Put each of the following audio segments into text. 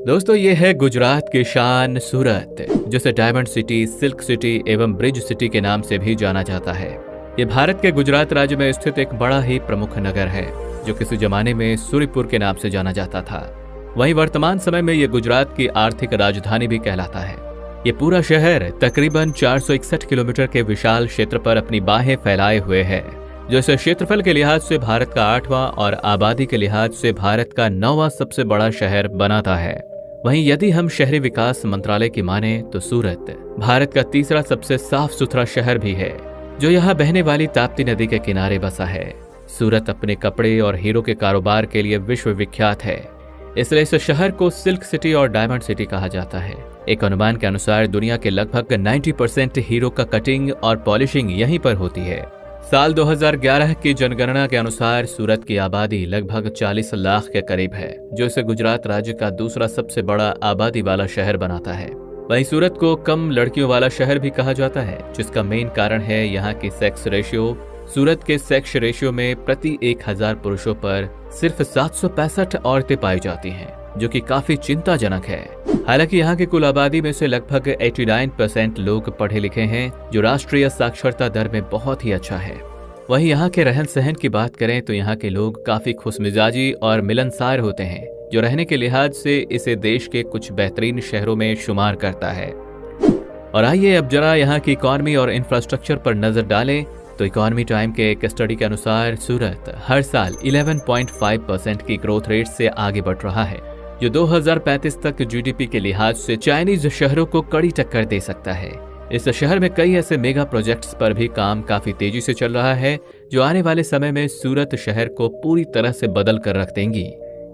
दोस्तों, ये है गुजरात की शान सूरत, जिसे डायमंड सिटी, सिल्क सिटी एवं ब्रिज सिटी के नाम से भी जाना जाता है। ये भारत के गुजरात राज्य में स्थित एक बड़ा ही प्रमुख नगर है, जो किसी जमाने में सूर्यपुर के नाम से जाना जाता था। वहीं वर्तमान समय में ये गुजरात की आर्थिक राजधानी भी कहलाता है। ये पूरा शहर तकरीबन 461 किलोमीटर के विशाल क्षेत्र पर अपनी बाहें फैलाए हुए है, जो इसे क्षेत्रफल के लिहाज से भारत का 8वां और आबादी के लिहाज से भारत का 9वां सबसे बड़ा शहर बनाता है। वहीं यदि हम शहरी विकास मंत्रालय की माने तो सूरत भारत का तीसरा सबसे साफ सुथरा शहर भी है, जो यहाँ बहने वाली ताप्ती नदी के किनारे बसा है। सूरत अपने कपड़े और हीरो के कारोबार के लिए विश्व विख्यात है, इसलिए इस शहर को सिल्क सिटी और डायमंड सिटी कहा जाता है। एक अनुमान के अनुसार दुनिया के लगभग 90% हीरो का कटिंग और पॉलिशिंग यहीं पर होती है। साल 2011 की जनगणना के अनुसार सूरत की आबादी लगभग 40 लाख के करीब है, जो इसे गुजरात राज्य का दूसरा सबसे बड़ा आबादी वाला शहर बनाता है। वहीं सूरत को कम लड़कियों वाला शहर भी कहा जाता है, जिसका मेन कारण है यहाँ की सेक्स रेशियो। सूरत के सेक्स रेशियो में प्रति 1000 पुरुषों पर सिर्फ 765 औरतें पाई जाती हैं, जो कि काफी चिंताजनक है। हालांकि यहाँ की कुल आबादी में से लगभग 89% लोग पढ़े लिखे हैं, जो राष्ट्रीय साक्षरता दर में बहुत ही अच्छा है। वहीं यहाँ के रहन सहन की बात करें तो यहाँ के लोग काफी खुशमिजाजी और मिलनसार होते हैं, जो रहने के लिहाज से इसे देश के कुछ बेहतरीन शहरों में शुमार करता है। और आइए अब जरा यहाँ की इकॉनमी और इंफ्रास्ट्रक्चर पर नजर डालें तो इकोनॉमी टाइम के एक स्टडी के अनुसार सूरत हर साल 11.5% की ग्रोथ रेट से आगे बढ़ रहा है, जो 2035 तक जीडीपी के लिहाज से चाइनीज शहरों को कड़ी टक्कर दे सकता है। इस शहर में कई ऐसे मेगा प्रोजेक्ट्स पर भी काम काफी तेजी से चल रहा है, जो आने वाले समय में सूरत शहर को पूरी तरह से बदल कर रख देंगी।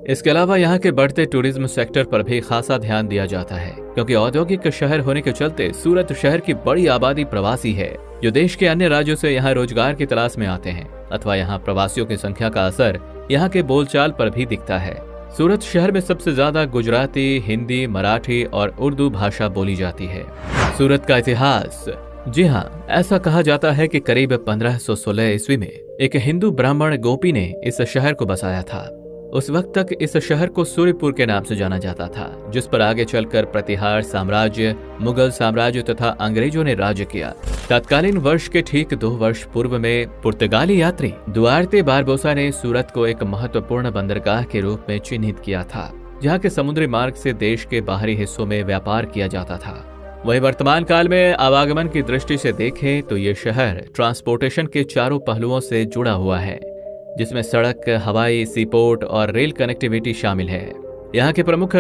इसके अलावा यहाँ के बढ़ते टूरिज्म सेक्टर पर भी खासा ध्यान दिया जाता है, क्योंकि औद्योगिक शहर होने के चलते सूरत शहर की बड़ी आबादी प्रवासी है, जो देश के अन्य राज्यों से यहाँ रोजगार की तलाश में आते हैं, अथवा यहाँ प्रवासियों की संख्या का असर यहाँ के बोलचाल पर भी दिखता है। सूरत शहर में सबसे ज्यादा गुजराती, हिंदी, मराठी और उर्दू भाषा बोली जाती है। सूरत का इतिहास, जी हाँ, ऐसा कहा जाता है कि करीब 1516 ईस्वी में एक हिंदू ब्राह्मण गोपी ने इस शहर को बसाया था। उस वक्त तक इस शहर को सूर्यपुर के नाम से जाना जाता था, जिस पर आगे चलकर प्रतिहार साम्राज्य, मुगल साम्राज्य तथा अंग्रेजों ने राज्य किया। तत्कालीन वर्ष के ठीक 2 वर्ष पूर्व में पुर्तगाली यात्री दुआर्ते बारबोसा ने सूरत को एक महत्वपूर्ण बंदरगाह के रूप में चिन्हित किया था, जहाँ के समुद्री मार्ग से देश के बाहरी हिस्सों में व्यापार किया जाता था। वही वर्तमान काल में आवागमन की दृष्टि से देखें तो ये शहर ट्रांसपोर्टेशन के चारों पहलुओं से जुड़ा हुआ है, जिसमें सड़क, हवाई, सीपोर्ट और रेल कनेक्टिविटी शामिल है। यहाँ के प्रमुख